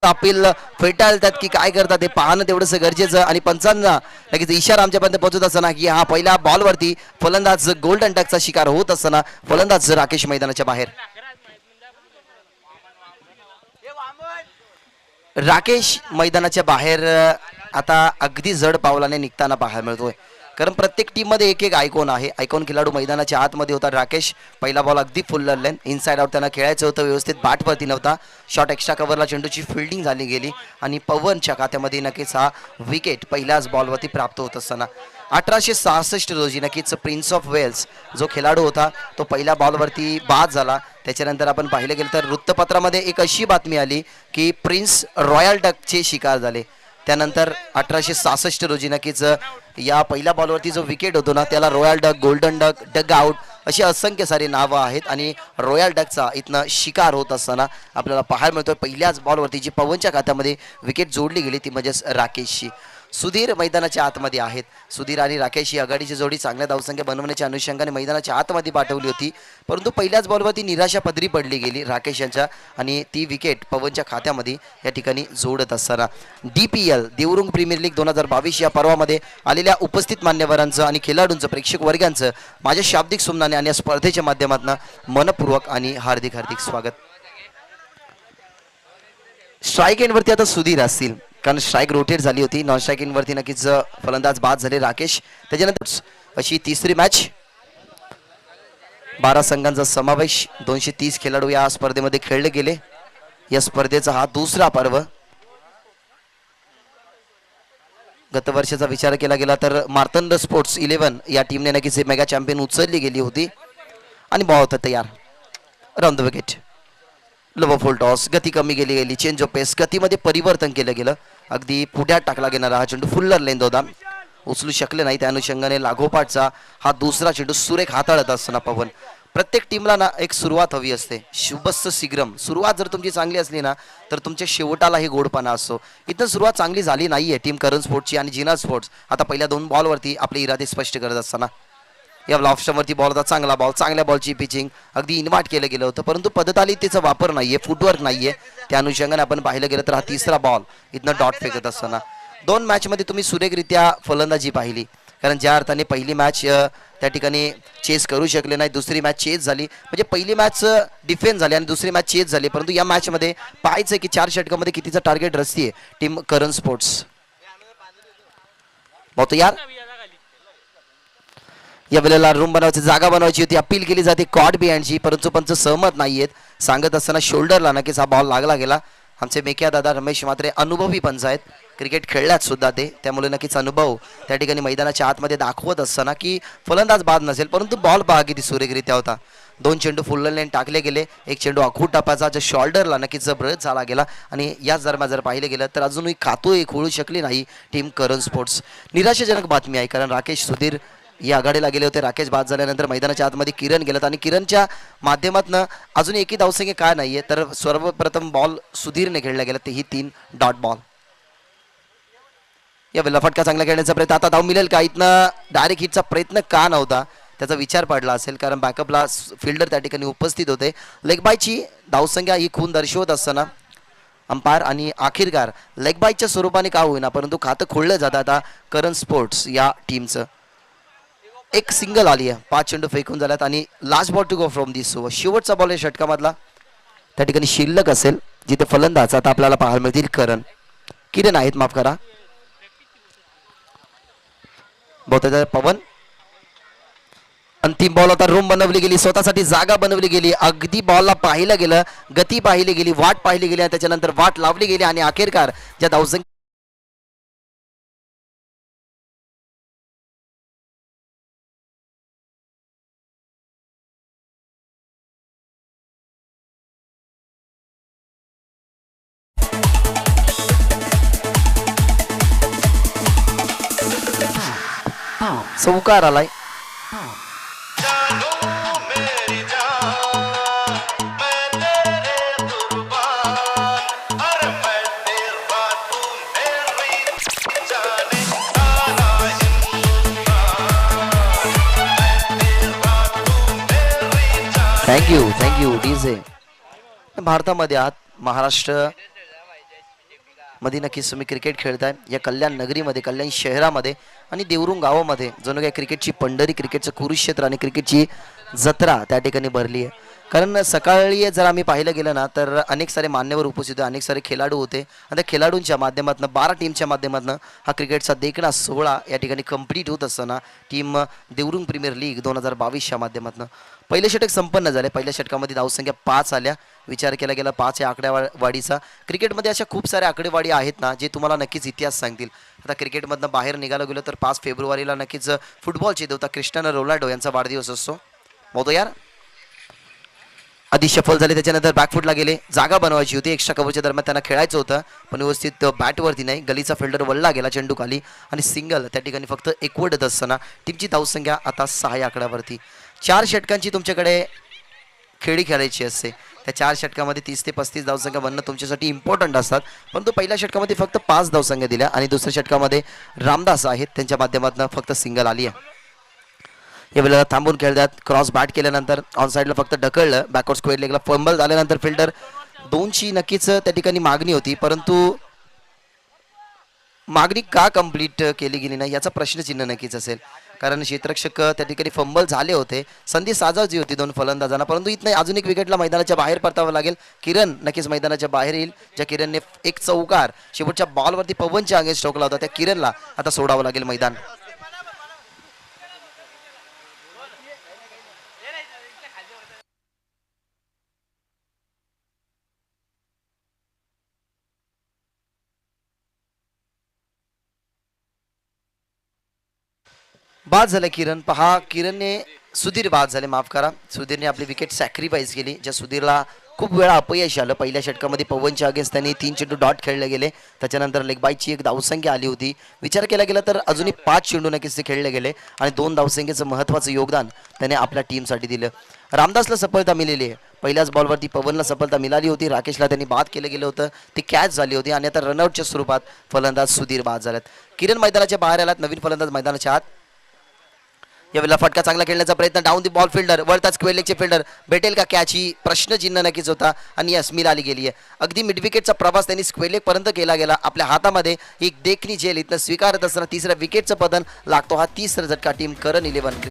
Appeal फेटाळतात की काय करतात ते पाहणं तेवढंसं गरजेचं. आणि पंचांना लगेच इशारा आमच्यापर्यंत पोहोचत असताना की हा पहिल्या बॉलवरती फलंदाज गोल्डन टचचा शिकार होत असताना फलंदाज राकेश मैदानाच्या बाहेर. राकेश मैदानाच्या बाहेर आता अगदी जड पावलाने निघताना पाहायला मिळतोय. कारण प्रत्येक टीम मध्ये एक एक आयकॉन आहे. आयकॉन खेळाडू मैदानाच्या आतमध्ये होता. राकेश पहिला बॉल अगदी फुल लेन इनसाइड आउट त्यांना खेळायचं होतं. व्यवस्थित बॅटवरती नव्हता. शॉट एक्स्ट्रा कव्हरला चेंडूची फिल्डिंग झाली गेली आणि पवनच्या खात्यामध्ये नक्कीच हा विकेट पहिल्याच बॉलवरती प्राप्त होत असताना 1866 रोजी नक्कीच प्रिन्स ऑफ वेल्स जो खेळाडू होता तो पहिल्या बॉलवरती बाद झाला. त्याच्यानंतर आपण पाहिलं गेलं तर वृत्तपत्रामध्ये एक अशी बातमी आली की प्रिन्स रॉयल डकचे शिकार झाले. त्यानंतर 1866 रोजी नक्कीच या पहिल्या बॉलवरती जो विकेट होतो ना त्याला रॉयल डक, गोल्डन डक, डग आउट अशी असंख्य सारी नावं आहेत. आणि रॉयल डकचा इथनं शिकार होत असताना आपल्याला पाहायला मिळतोय पहिल्याच बॉलवरती जी पवनच्या खात्यामध्ये विकेट जोडली गेली ती म्हणजेच राकेशची. सुधीर मैदानाच्या आतमध्ये आहेत. सुधीर आणि राकेश ही आघाडीची जोडी चांगल्या धावसंख्या बनवण्याच्या अनुषंगाने मैदानाच्या आतमध्ये पाठवली होती. परंतु पहिल्याच बॉलवरती निराशा पदरी पडली गेली राकेश यांच्या आणि ती विकेट पवनच्या खात्यामध्ये या ठिकाणी जोडत असताना DPL देवरुंग प्रीमियर लीग 2022 या पर्वामध्ये आलेल्या उपस्थित मान्यवरांचं आणि खेळाडूंचं प्रेक्षक वर्गांचं माझ्या शाब्दिक सुमनाने आणि या स्पर्धेच्या माध्यमातून मनपूर्वक आणि हार्दिक हार्दिक स्वागत. स्ट्राईक एंडवरती आता सुधीर असतील कारण स्ट्राईक रोटेट झाली होती. नॉन स्ट्राईक एंडवरती नक्कीच फलंदाज बाद झाले राकेश. त्याच्यानंतर अशी तिसरी मॅच 12 संघांचा समावेश 230 खेळाडू या स्पर्धेमध्ये खेळले गेले. या स्पर्धेचा हा दुसरा पर्व. गत वर्षाचा विचार केला गेला तर मार्तंड स्पोर्ट्स 11 या टीमने नक्कीच मेगा चॅम्पियन उचलली गेली होती. आणि बॉल होता तयार round the wicket. Low full toss गती कमी गेली चेंज ऑफ पेस गतीमध्ये परिवर्तन केलं गेलं. अगदी पुढ्यात टाकला गेणारा हा चेंडू फुल्लर लेंथ होता उचलू शकले नाही. त्या अनुषंगाने लागोपाठचा हा दुसरा चेंडू सुरेख हाताळत असताना पवन. प्रत्येक टीमला ना एक सुरुवात हवी असते. शुभस्स शीघ्रम. सुरुवात जर तुमची चांगली असली ना तर तुमच्या शेवटालाही गोडपणा असतो. इथं सुरुवात चांगली झाली नाहीये टीम करण स्पोर्ट्सची आणि जिना स्पोर्ट्स आता पहिल्या 2 बॉलवरती आपले इरादे स्पष्ट करत असताना या लॉफ्टवरती बॉल होता. चांगला बॉल चांगल्या बॉलची पिचिंग अगदी इनवाट केलं गेलं होतं परंतु पद्धतालीतीचा वापर नाहीये फुटवर्क नाहीये. त्या अनुषंगाने आपण पाहिलं गेलं तर हा तिसरा बॉल इथनं डॉट फेकत असताना 2 मॅचमध्ये तुम्ही सुरेखरित्या फलंदाजी पाहिली. कारण ज्या अर्थाने पहिली मॅच त्या ठिकाणी चेस करू शकले नाही. दुसरी मॅच चेस झाली म्हणजे पहिली मॅच डिफेन्स झाली आणि दुसरी मॅच चेस झाली. परंतु या मॅचमध्ये पाहायचं की 4 षटकामध्ये कितीचा टार्गेट रचतीये टीम करण स्पोर्ट्स. बहुत यार या वेळेला रूम बनवायची जागा बनवायची होती. अपील केली जाते कॉट बिहाइंडची परंतु पंच सहमत नाहीयेत. सांगत असताना शोल्डरला नक्कीच हा बॉल लागला गेला. आमचे मेक्या दादा रमेश मात्रे अनुभवी पंच आहेत. क्रिकेट खेळल्यात सुद्धा ते त्यामुळे नक्कीच अनुभव त्या ठिकाणी मैदानाच्या आतमध्ये दाखवत असताना की फलंदाज बाद नसेल परंतु बॉल पहा किती सुरेखरित्या होता. 2 चेंडू फुल लेन टाकले गेले. एक चेंडू आखूट टापाचा जो शोल्डरला नक्कीच ब्रश झाला गेला. आणि याच दरम्यान जर पाहिलं गेलं तर अजूनही खातोय खोळू शकली नाही टीम करण स्पोर्ट्स. निराशाजनक बातमी आहे कारण राकेश सुधीर या आघाडीला गेले होते. राकेश बाद झाल्यानंतर मैदानाच्या आतमध्ये किरण गेलात आणि किरणच्या माध्यमातून अजून एकही धावसंख्या काय नाहीये. तर सर्वप्रथम बॉल सुधीरने खेळला गेला तेही 3 डॉट बॉल. या वेळेला फटका चांगला खेळण्याचा प्रयत्न आता धाव मिळेल का. इथनं डायरेक्ट हिटचा प्रयत्न का नव्हता त्याचा विचार पडला असेल कारण बॅकअपला फिल्डर त्या ठिकाणी उपस्थित होते. लेग बायची धावसंख्या ही खून दर्शवत असताना अंपायर आणि आखिरकार लेग बायच्या स्वरूपाने का होईना परंतु खातं खोललं जातं आता करण स्पोर्ट्स या टीमचं. एक सिंगल आली आहे. 5 चेंडू फेकून झाल्यात आणि last ball to go from this over. शेवटचा बॉल आहे षटकामधला त्या ठिकाणी शिल्लक असेल जिथे फलंदाज आता आपल्याला पाहायला मिळतील किरण आहेत माफ करा बहुतेक पवन. अंतिम बॉल होता. रूम बनवली गेली स्वतःसाठी जागा बनवली गेली. अगदी बॉलला पाहिलं गेलं गती पाहिली गेली वाट पाहिली गेली आणि त्याच्यानंतर वाट लावली गेली आणि अखेरकार ज्या धावसंख्या चौकार आलाय. Thank you DJ. भारतामध्ये आहात महाराष्ट्र मध्ये नक्कीच तुम्ही क्रिकेट खेळताय या कल्याण नगरीमध्ये, कल्याण शहरामध्ये आणि देवरुंग गावामध्ये जणू काय क्रिकेटची पंढरी, क्रिकेटचं कुरुक्षेत्र आणि क्रिकेटची जत्रा त्या ठिकाणी भरली आहे. कारण सकाळी जर आम्ही पाहिलं गेलं ना तर अनेक सारे मान्यवर उपस्थित होते, अनेक सारे खेळाडू होते आणि त्या खेळाडूंच्या माध्यमातून 12 टीमच्या माध्यमातून हा क्रिकेटचा देखणा सोहळा या ठिकाणी कंप्लीट होत असताना टीम देवरुंग प्रीमियर लीग 2022च्या माध्यमातून पहिले षटक संपन्न झाले. पहिल्या षटकामध्ये धावसंख्या 5 आल्या. विचार केला गेला 5 या आकडेवाढीचा. क्रिकेटमध्ये अशा खूप साऱ्या आकडेवाढी आहेत ना जे तुम्हाला नक्कीच इतिहास सांगतील. आता क्रिकेटमधनं बाहेर निघालं गेलं तर 5 फेब्रुवारीला नक्कीच फुटबॉलचे देवता क्रिस्टियानो रोनाल्डो यांचा वाढदिवस असतो. मोदो यार आधी शफल झाले, त्याच्यानंतर बॅकफुटला गेले. जागा बनवायची होती, एक्स्ट्रा कव्हरच्या दरम्यान त्यांना खेळायचं होतं पण व्यवस्थित बॅटवरती नाही. गलीचा फिल्डर वळला गेला चेंडू खाली आणि सिंगल त्या ठिकाणी फक्त एकवटत असताना टीमची धावसंख्या आता 6 या आकड्यावरती. 4 षटकांची तुमच्याकडे खेळी खेळायची असते. त्या 4 षटकामध्ये 30 ते 35 धावसंख्या बनणं तुमच्यासाठी इम्पॉर्टंट असतात. परंतु पहिल्या षटकामध्ये फक्त 5 धावसंख्या दिल्या आणि दुसऱ्या षटकामध्ये रामदास आहेत त्यांच्या माध्यमातून फक्त सिंगल आली आहे. यावेळेला थांबून खेळतात. क्रॉस बॅट केल्यानंतर ऑन साईडला फक्त ढकललं. बॅकवर्ड स्क्वेअर लेगला फंबल झाल्यानंतर फिल्डर 2ची नक्कीच त्या ठिकाणी मागणी होती परंतु मागणी का कंप्लीट केली गेली नाही याचा प्रश्नचिन्ह नक्कीच असेल. कारण क्षेत्ररक्षक त्या ठिकाणी फंबल झाले होते. संधी साजावची होती 2 फलंदाजांना परंतु इथं अजून एक विकेटला मैदानाच्या बाहेर परतावं लागेल. किरण नक्कीच मैदानाच्या बाहेर येईल. ज्या किरणने एक चौकार शेवटच्या बॉलवरती पवनच्या अगेन्स्ट ठोकला होता त्या किरणला आता सोडावं लागेल मैदान. बाद झाले किरण. पहा किरणने सुधीर बाद झाले, माफ करा. सुधीरने आपली विकेट सॅक्रिफाईस केली. ज्या सुधीरला खूप वेळा अपयश आलं. पहिल्या षटकामध्ये पवनच्या अगेन्स्ट त्यांनी 3 चेंडू डॉट खेळले गेले. त्याच्यानंतर लेग बायची एक धावसंख्या आली होती. विचार केला गेला तर अजूनही 5 चेंडू नक्कीच ते खेळले गेले आणि 2 धावसंख्येचं महत्त्वाचं योगदान त्याने आपल्या टीमसाठी दिलं. रामदासला सफलता मिळाली आहे. पहिल्याच बॉलवरती पवनला सफलता मिळाली होती. राकेशला त्यांनी बाद केलं गेलं होतं, ती कॅच झाली होती आणि आता रनआउटच्या स्वरूपात फलंदाज सुधीर बाद झाल्यात. किरण मैदानाच्या बाहेर आलात. नवीन फलंदाज मैदानाच्या आत. यावेळेला फटका चांगला खेळण्याचा प्रयत्न. डाऊन दी बॉल फिल्डर वळतात स्क्वेअर लेगचे फिल्डर. भेटेल का कॅच ही प्रश्नचिन्ह नक्कीच होता आणि यस मिळाली गेली आहे. अगदी मिड विकेटचा प्रवास त्यांनी स्क्वेअर लेग पर्यंत केला गेला. आपल्या हातामध्ये एक देखणी झेल इथं स्वीकारत असताना तिसऱ्या विकेटचं पतन लागतो. हा तिसरा झटका टीम करण 11.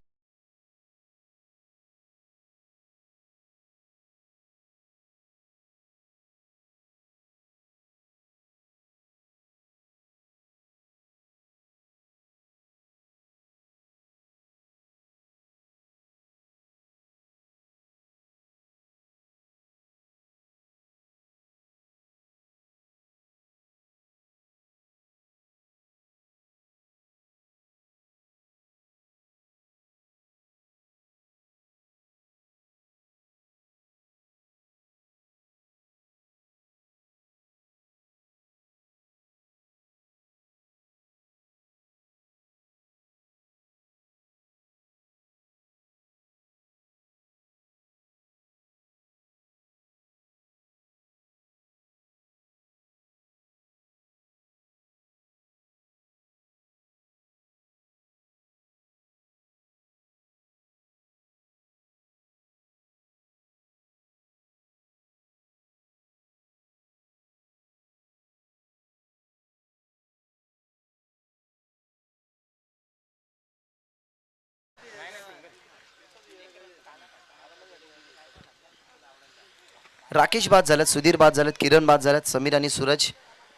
राकेश बाद झालेत, सुधीर बाद झालेत, किरण बाद झालेत. समीर आणि सूरज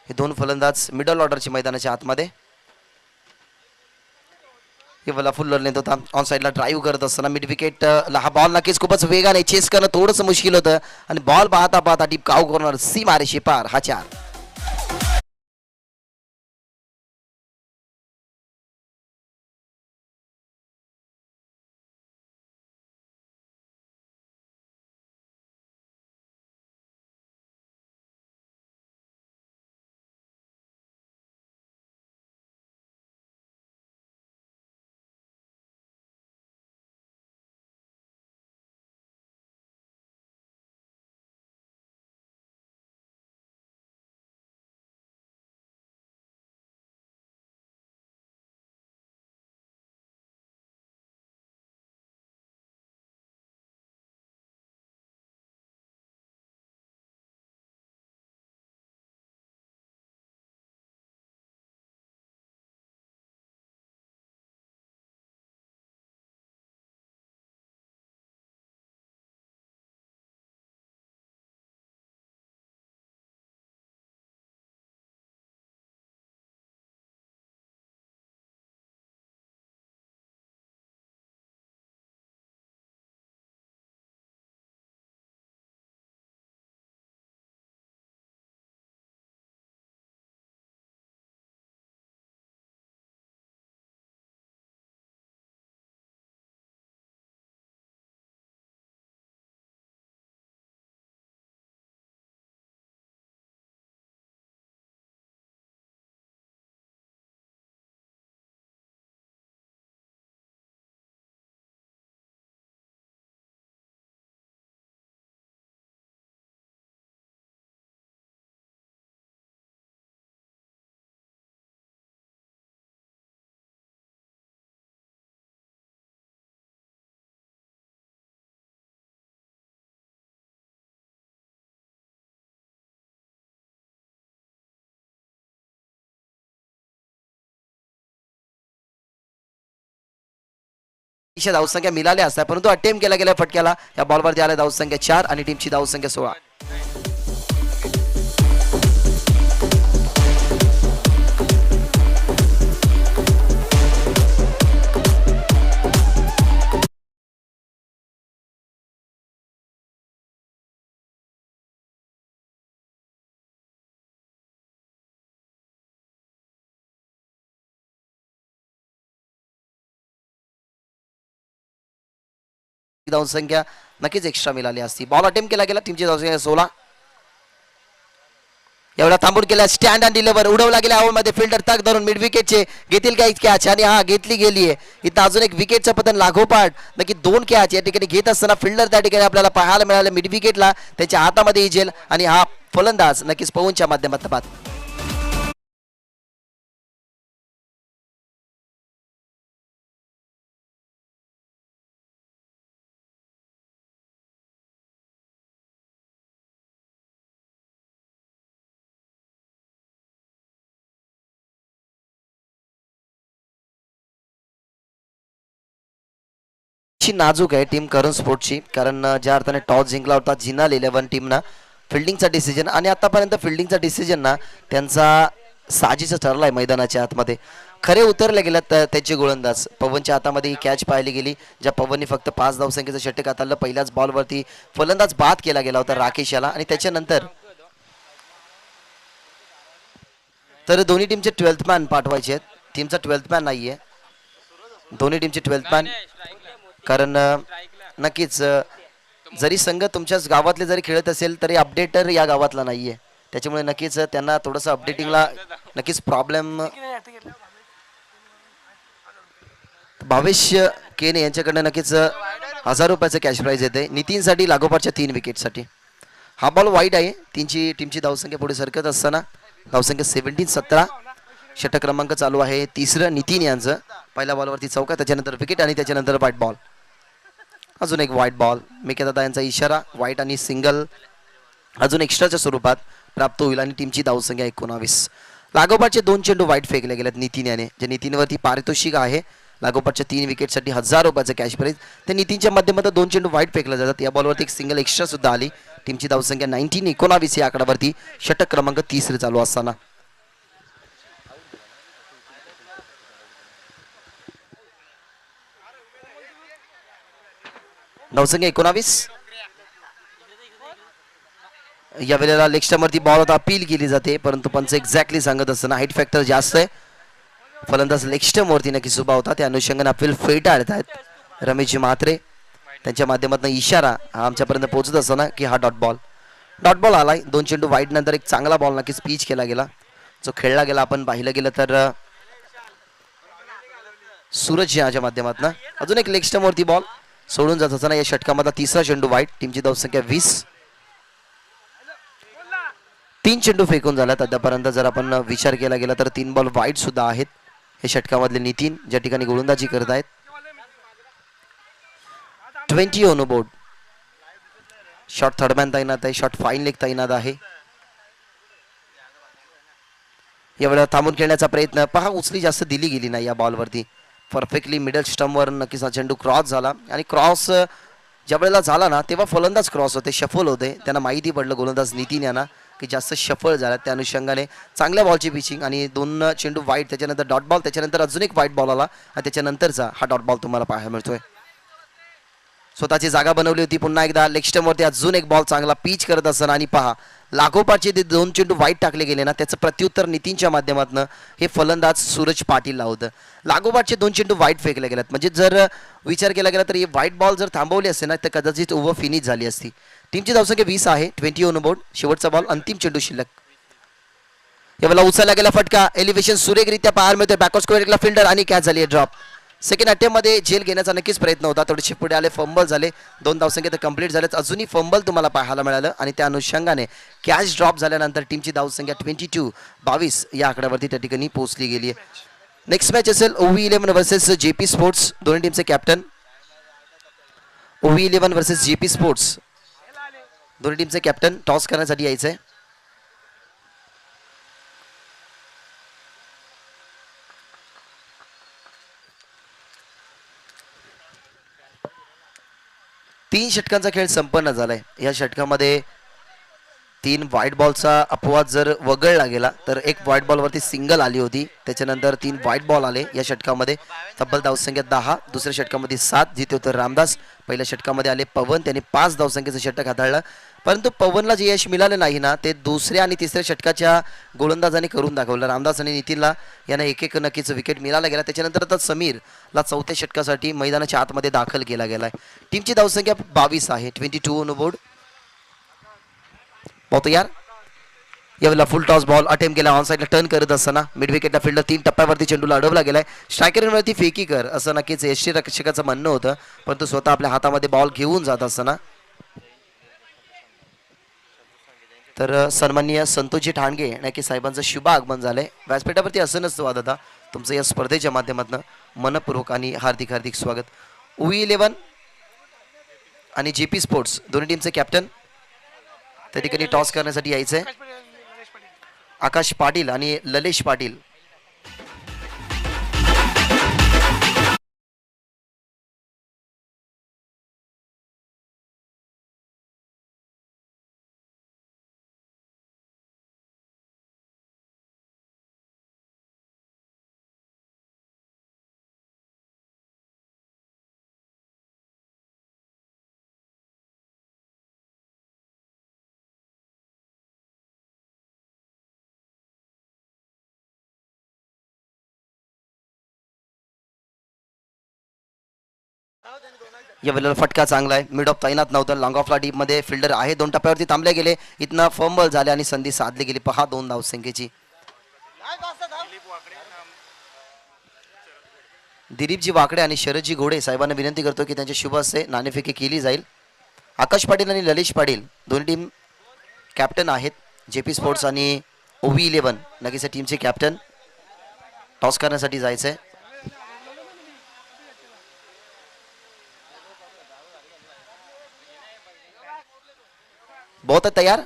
हे 2 फलंदाज मिडल ऑर्डरचे मैदानाच्या आतमध्ये. हे मला फुल नेत होता. ऑन साईडला ड्राईव्ह करत असताना मिड विकेट ला हा बॉल नक्कीच खूपच वेगाने चेस करणं थोडंसं मुश्किल होतं आणि बॉल पाहता पाहता डीप काव कॉर्नर सी मारे शिपार हा 4. धावसंख्या मिळाल्या असतात, परंतु अटेम्प्ट केला गेल्या फटक्याला या बॉलवरती आल्या धावसंख्या 4 आणि टीमची धावसंख्या 16. धावसंख्या नक्कीच एक्स्ट्रा मिळाली असती. बॉल अटेम्प्ट केला गेला, टीमची धावसंख्या 16. एवढा थांबून केला, स्टँड अँड डिलिव्हर उडवला गेला हवेमध्ये, फिल्डर तक धरून मिड विकेटचे घेतील काही कॅच आणि हा घेतली गेली आहे. इथं अजून एक विकेटचं पतन लागोपाठ नक्की 2 कॅच या ठिकाणी घेत असताना फिल्डर त्या ठिकाणी आपल्याला पाहायला मिळालं मिड विकेटला त्याच्या हातामध्ये इजेल आणि हा फलंदाज नक्कीच पवनच्या माध्यमातून बाद. नाजूक आहे टीम करण स्पोर्ट्सची, कारण ज्या अर्थाने टॉस जिंकला होता जिनाल 11 टीमना फिल्डिंगचा डिसिजन आणि आतापर्यंत फिल्डिंगचा डिसिजन ना त्यांचा साजीचा ठरलाय मैदानाच्या आतमध्ये. खरे उतरले गेले त्याचे गोलंदाज पवनच्या हातामध्ये ही कॅच पाहिली गेली, ज्या पवनने फक्त 5 धावसंख्येचं षटक हाताळलं. पहिल्याच बॉलवरती फलंदाज बाद केला गेला होता राकेश याला आणि त्याच्यानंतर तर दोन्ही टीमचे 12th मॅन पाठवायचे आहेत. टीमचा 12th मॅन नाहीये, दोन्ही टीमचे 12th मॅन, कारण नक्कीच जरी संघ तुमच्याच गावातले जरी खेळत असेल तरी अपडेटर या गावातला नाहीये, त्याच्यामुळे नक्कीच त्यांना थोडंसं अपडेटिंगला नक्कीच प्रॉब्लेम. भविष्य केने यांच्याकडनं नक्कीच 1000 रुपयाचं कॅश प्राइज येते नितीनसाठी लागोपाठच्या 3 विकेटसाठी. हा बॉल वाईट आहे. टीमची धावसंख्या पुढे सरकत असताना धावसंख्या 17-17. षटक क्रमांक चालू आहे 3रं नितीन यांचं. पहिल्या बॉलवरती चौका, त्याच्यानंतर विकेट आणि त्याच्यानंतर व्हाईट बॉल. अजून एक व्हाईट बॉल. मेकेदादा यांचा इशारा, व्हाईट आणि सिंगल अजून एक्स्ट्राच्या स्वरूपात प्राप्त होईल आणि टीमची धावसंख्या 19. लागोपाठचे 2 चेंडू व्हाईट फेकले गेलेत नितीन याने, जे नितीनवरती पारितोषिक आहे लागोपाठच्या 3 विकेटसाठी 1000 रुपयाचं कॅश प्राइज. ते नितीनच्या माध्यमातून 2 चेंडू व्हाईट फेकले जातात. या बॉलवरती एक सिंगल एक्स्ट्रा सुद्धा आली. टीमची धावसंख्या 19 या आकड्यावरती षटक क्रमांक 30 चालू असताना धावसंख्या 19. या वेळेला लेग स्टंपवरती बॉल होता, अपील केली जाते, परंतु पंच एक्झॅक्टली सांगत असताना हाईट फॅक्टर जास्त आहे. फलंदाज लेग स्टंपवरती नक्कीच उभा होता, त्या अनुषंगाने अपील फेटाळत आहेत रमेशजी म्हात्रे. त्यांच्या माध्यमातून इशारा हा आमच्यापर्यंत पोहोचत असताना की हा डॉट बॉल आलाय. 2 चेंडू वाईट नंतर एक चांगला बॉल नक्कीच पिच केला गेला, जो खेळला गेला. आपण पाहिलं गेलं तर सूरज याच्या माध्यमातून अजून एक लेग स्टंपवरती बॉल सोडून जात असताना या षटकामधला 3रा चेंडू वाईट. टीमची धावसंख्या 20. 3 चेंडू फेकून झाल्यात आतापर्यंत. जर आपण विचार केला गेला तर 3 बॉल वाईट सुद्धा आहेत. हे षटकामधले नितीन ज्या ठिकाणी गोलंदाजी करत आहेत. 20 ऑन बोर्ड. शॉट थर्डमॅन तैनात आहे, शॉट फाईन लेग तैनात आहे. यावेळेला थांबून खेळण्याचा प्रयत्न पहा, उचली जास्त दिली गेली नाही या बॉलवरती. परफेक्टली मिडल स्टंपवर नक्कीच हा चेंडू क्रॉस झाला आणि क्रॉस ज्या वेळेला झाला ना तेव्हा फलंदाज क्रॉस होते, शफल होते. त्यांना माहिती पडलं गोलंदाज नितीन यांना की जास्त शफल झाला. त्या अनुषंगाने चांगल्या बॉलची पिचिंग आणि 2 चेंडू वाईट, त्याच्यानंतर डॉट बॉल, त्याच्यानंतर अजून एक व्हाईट बॉल आला आणि त्याच्यानंतरचा हा डॉट बॉल तुम्हाला पाहायला मिळतोय. स्वतःची जागा बनवली होती. पुन्हा एकदा लेग स्टंपवरती अजून एक बॉल चांगला पिच करत असताना आणि पहा लागोपाठचे ते 2 चेंडू वाईट टाकले गेले ना, त्याचं प्रत्युत्तर नितीनच्या माध्यमातून हे फलंदाज सूरज पाटील होतं. लागोपाठचे 2 चेंडू वाईट फेकले गेलेत, म्हणजे जर विचार केला गेला तर हे व्हाईट बॉल जर थांबवली असते ना तर कदाचित ओव्हर फिनिश झाली असती. टीमची धावसंख्या 20 आहे. 20 ऑन बोर्ड. शेवटचा बॉल, अंतिम चेंडू शिल्लक. यावेळेला उचलला गेला फटका, एलिव्हेशन सुरेखरित्या पाहायला मिळतोय. बॅकवर्ड स्क्वेअरला फिल्डर आणि कॅच झाली आहे ड्रॉप. सेकंड अटेम्प्टमध्ये झेल घेण्याचा नक्कीच प्रयत्न होता, थोडेसे पुढे आले, फंबल झाले. 2 धावसंख्या तर कंप्लीट झालेत, अजूनही फंबल तुम्हाला पाहायला मिळालं आणि त्या अनुषंगाने कॅच ड्रॉप झाल्यानंतर टीमची धावसंख्या 22 या आकड्यावरती त्या ठिकाणी पोहोचली गेली आहे. नेक्स्ट मॅच असेल OV11 वर्सेस JP स्पोर्ट्स. दोन्ही टीमचे captain. OV11 versus JP sports, दोन्ही टीमचे कॅप्टन टॉस करण्यासाठी यायचंय. 3 षटकांचा खेळ संपन्न झालाय. या षटकामध्ये 3 व्हाईट बॉलचा अपवाद जर वगळला गेला तर एक व्हाईट बॉलवरती सिंगल आली होती. त्याच्यानंतर 3 व्हाईट बॉल आले या षटकामध्ये. तब्बल धावसंख्या 10. दुसऱ्या षटकामध्ये 7 जिथे होते रामदास. पहिल्या षटकामध्ये आले पवन, त्याने 5 धावसंख्येचं षटक हाताळलं. परंतु पवनला जे यश मिळालं नाही ना ते दुसऱ्या आणि तिसऱ्या षटकाच्या गोलंदाजाने करून दाखवलं. रामदास आणि नितीनला यांना एक एक नक्कीच विकेट मिळाला गेला. त्याच्यानंतर आता समीरला चौथ्या षटकासाठी मैदानाच्या आतमध्ये दाखल केला गेलाय. टीमची धावसंख्या 22 आहे. 22 ऑन बोर्ड. पाहतो यार यावेळेला फुल टॉस बॉल अटेम्प्ट केला. ऑन साईडला टर्न करत असताना मिड विकेटला फिल्डर 3 टप्प्यावरती चेंडूला अडवला गेलाय. स्ट्रायकरवरती फेकी कर असं नक्कीच यष्टी रक्षकाचं म्हणणं होतं, परंतु स्वतः आपल्या हातामध्ये बॉल घेऊन जात असताना तर सन्माननीय संतोषजी ठाणगे नक्की साहेबांचं शुभ आगमन झालंय. व्यासपीठावरती असं नसतं वा दादा, तुमचं या स्पर्धेच्या माध्यमातून मनपूर्वक आणि हार्दिक हार्दिक स्वागत. UI11 आणि JP स्पोर्ट्स दोन्ही टीमचे कॅप्टन त्या ठिकाणी टॉस करण्यासाठी यायचंय. आकाश पाटील आणि ललेश पाटील. या वेळेला फटका चांगला आहे. मिड ऑफ तैनात नव्हतं. लॉंग ऑफला डीप मध्ये फिल्डर आहे. 2 टप्प्यावरती थांबले गेले. इथनं फंबल झाले आणि संधी साधली गेली. पहा 2 धावसंख्येची. दिलीपजी वाकडे आणि शरदजी घोडे साहेबांना विनंती करतो की त्यांच्या शुभ हस्ते नाणेफेकी केली जाईल. आकाश पाटील आणि ललिश पाटील दोन्ही टीम कॅप्टन आहेत. JP स्पोर्ट्स आणि OV11 नक्कीच टीमचे कॅप्टन. टॉस करण्यासाठी जायचंय. बहुत तयार.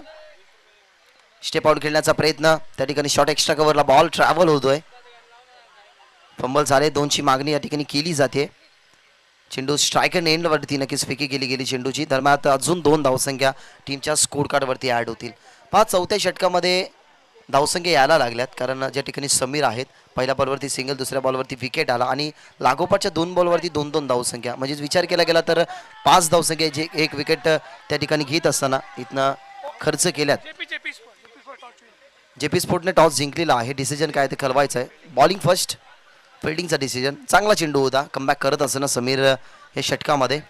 स्टेप आउट खेळण्याचा प्रयत्न. त्या ठिकाणी शॉर्ट एक्स्ट्रा कव्हरला बॉल ट्रॅव्हल होतोय. फंबल झाले. 2ची मागणी या ठिकाणी केली जाते. चेंडू स्ट्रायकर एंडवरती नक्कीच फेकी केली गेली चेंडूची. दरम्यान अजून 2 धावसंख्या टीमच्या स्कोर कार्डवरती ऍड होतील. 4थ्या षटकामध्ये धावसंख्या यायला लागल्यात, कारण ज्या ठिकाणी समीर आहेत पहिल्या बॉलवरती सिंगल, दुसऱ्या बॉलवरती विकेट आला आणि लागोपाठच्या 2 बॉलवरती 2-2 धावसंख्या. म्हणजेच विचार केला गेला तर 5 धावसंख्या जे एक विकेट त्या ठिकाणी घेत असताना इथनं खर्च केल्यात. JP स्पोर्टने टॉस जिंकलेला आहे. डिसिजन काय ते कळवायचं आहे. बॉलिंग फर्स्ट, फिल्डिंगचा डिसिजन. चांगला चेंडू होता. कमबॅक करत असताना समीर हे षटकामध्ये.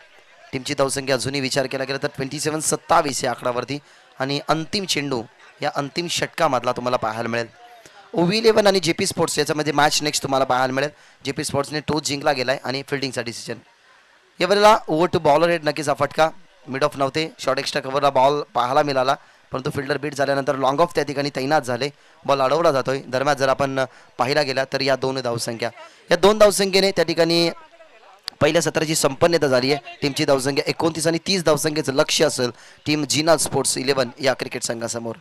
टीमची धावसंख्या अजूनही विचार केला गेला तर 27-27 या आकडावरती. आणि अंतिम चेंडू या अंतिम षटकामधला तुम्हाला पाहायला मिळेल. OV11 आणि JP स्पोर्ट्स याच्यामध्ये मॅच नेक्स्ट तुम्हाला पाहायला मिळेल. JP स्पोर्ट्सने टॉस जिंकला गेलाय आणि फिल्डिंगचा डिसिजन. या वेळेला ओव्हर टू बॉलर हेड नक्कीच हा फटका. मिड ऑफ नव्हते. शॉर्ट एक्स्ट्रा कव्हरला बॉल पाहायला मिळाला, परंतु फिल्डर बीट झाल्यानंतर लॉंग ऑफ त्या ठिकाणी तैनात झाले. बॉल अडवला जातोय. दरम्यान जर आपण पाहिला गेला तर या 2 धावसंख्या, या 2 धावसंख्येने त्या ठिकाणी पहिल्या सत्राची संपन्नता झाली आहे. टीमची धावसंख्या 29 आणि 30 धावसंख्येचं लक्ष्य असेल टीम जिना स्पोर्ट्स 11 या क्रिकेट संघासमोर.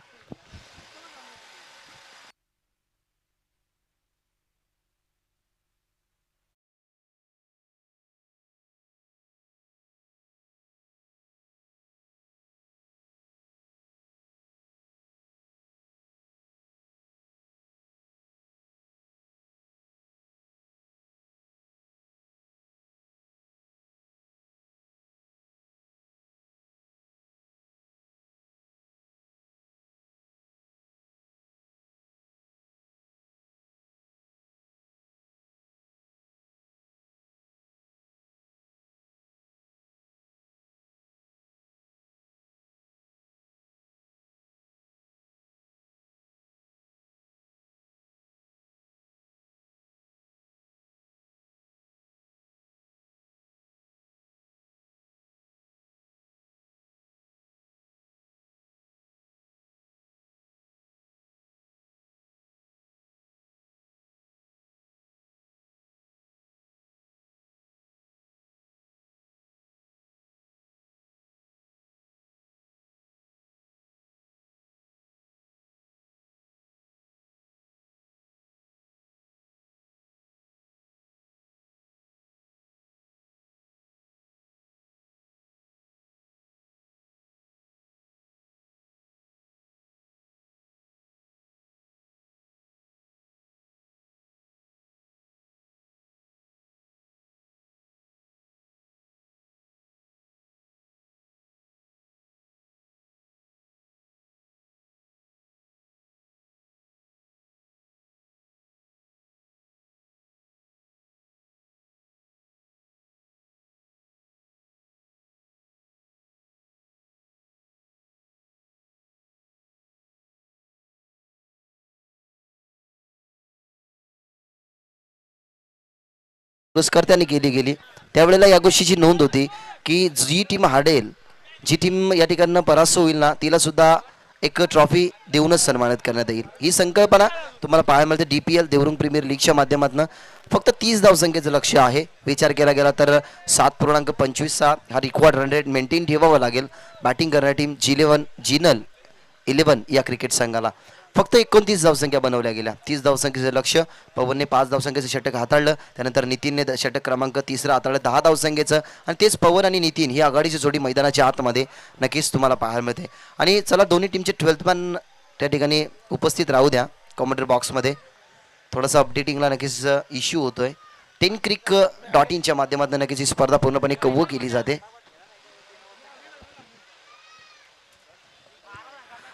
पुरस्कर्त्यांनी केली गेली त्यावेळेला या गोष्टीची नोंद होती की जी टीम हारेल, जी टीम या ठिकाणी परास्त होईल ना, तिला सुद्धा एक ट्रॉफी देऊनच सन्मानित करण्यात येईल. ही संकल्पना तुम्हाला पाहायला मिळते DPL देवरुंग प्रीमियर लीगच्या माध्यमातून. फक्त 30 धावसंख्येचं लक्ष्य आहे. विचार केला गेला तर 7.25चा हा रिकॉर्ड रन रेट मेंटेन ठेवावा लागेल बॅटिंग करणारी टीम G11 या क्रिकेट संघाला. फक्त 29 धावसंख्या बनवल्या गेल्या. 30 धावसंख्येचं लक्ष्य. पवनने 5 धावसंख्येचं षटक हाताळलं, त्यानंतर नितीनने षटक क्रमांक 3 हाताळलं 10 धावसंख्येचं, आणि तेच पवन आणि नितीन ही आघाडीची जोडी मैदानाच्या आतमध्ये नक्कीच तुम्हाला पाहायला मिळते. आणि चला दोन्ही टीमचे 12th मॅन त्या ठिकाणी उपस्थित राहू द्या कॉमेंट्री बॉक्समध्ये. थोडंसं अपडेटिंगला नक्कीच इश्यू होतोय. tencrick.in माध्यमातून नक्कीच ही स्पर्धा पूर्णपणे कव्वर केली जाते.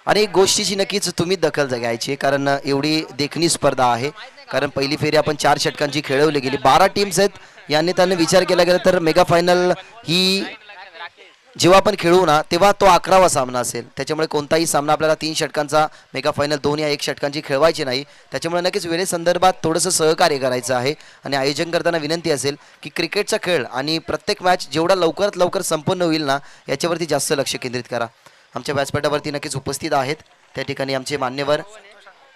आणि एक गोष्टीची नक्कीच तुम्ही दखल घ्यायची, कारण एवढी देखणी स्पर्धा आहे. कारण पहिली फेरी आपण 4 षटकांची खेळवली गेली. 12 टीम्स आहेत. याने त्याने विचार केला गेला तर मेगा फायनल ही जेव्हा आपण खेळू ना तेव्हा तो 11वा सामना असेल. त्याच्यामुळे कोणताही सामना आपल्याला 3 षटकांचा मेगा फायनल 2 या 1 षटकांची खेळवायची नाही. त्याच्यामुळे नक्कीच वेळेसंदर्भात थोडंसं सहकार्य करायचं आहे. आणि आयोजन करताना विनंती असेल की क्रिकेटचा खेळ आणि प्रत्येक मॅच जेवढा लवकरात लवकर संपन्न होईल ना याच्यावरती जास्त लक्ष केंद्रित करा. आमच्या व्यासपीठावरती नक्कीच उपस्थित आहेत. त्या ठिकाणी आमचे मान्यवर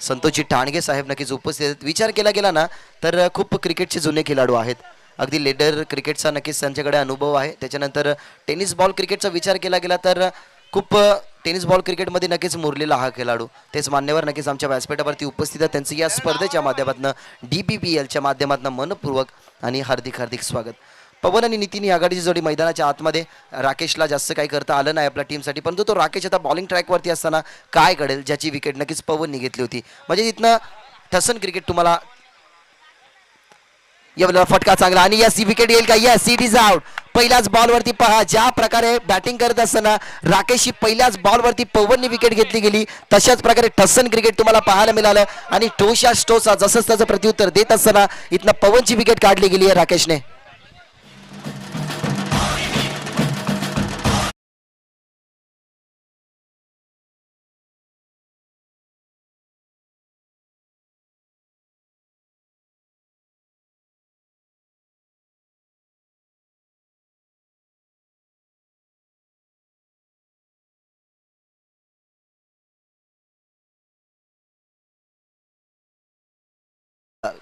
संतोषजी ठाणगे साहेब नक्कीच उपस्थित आहेत. विचार केला गेला ना तर खूप क्रिकेटचे जुने खेळाडू आहेत. अगदी लेडर क्रिकेटचा नक्कीच त्यांच्याकडे अनुभव आहे. त्याच्यानंतर टेनिस बॉल क्रिकेटचा विचार केला गेला तर खूप टेनिस बॉल क्रिकेटमध्ये नक्कीच मुरलेला हा खेळाडू. तेच मान्यवर नक्कीच आमच्या व्यासपीठावरती उपस्थित आहेत. त्यांचं या स्पर्धेच्या माध्यमातून DPPLच्या माध्यमातून मनपूर्वक आणि हार्दिक हार्दिक स्वागत. पवन आणि नितीन ही आघाडीची जोडी मैदानाच्या आतमध्ये. राकेशला जास्त काही करता आलं नाही आपल्या टीमसाठी, परंतु तो राकेश आता बॉलिंग ट्रॅकवरती असताना काय घडेल ज्याची विकेट नक्कीच पवनने घेतली होती. म्हणजे तिथनं ठसन क्रिकेट तुम्हाला यावेळेला फटका चांगला, आणि यस विकेट येईल का? Yes, it is out. पहिल्याच बॉलवरती पहा ज्या प्रकारे बॅटिंग करत असताना राकेशची पहिल्याच बॉलवरती पवनने विकेट घेतली गेली, तशाच प्रकारे ठसन क्रिकेट तुम्हाला पाहायला मिळालं. आणि टोशा स्टोसा जसंच त्याचं प्रत्युत्तर देत असताना इथनं पवनची विकेट काढली गेली आहे राकेशने.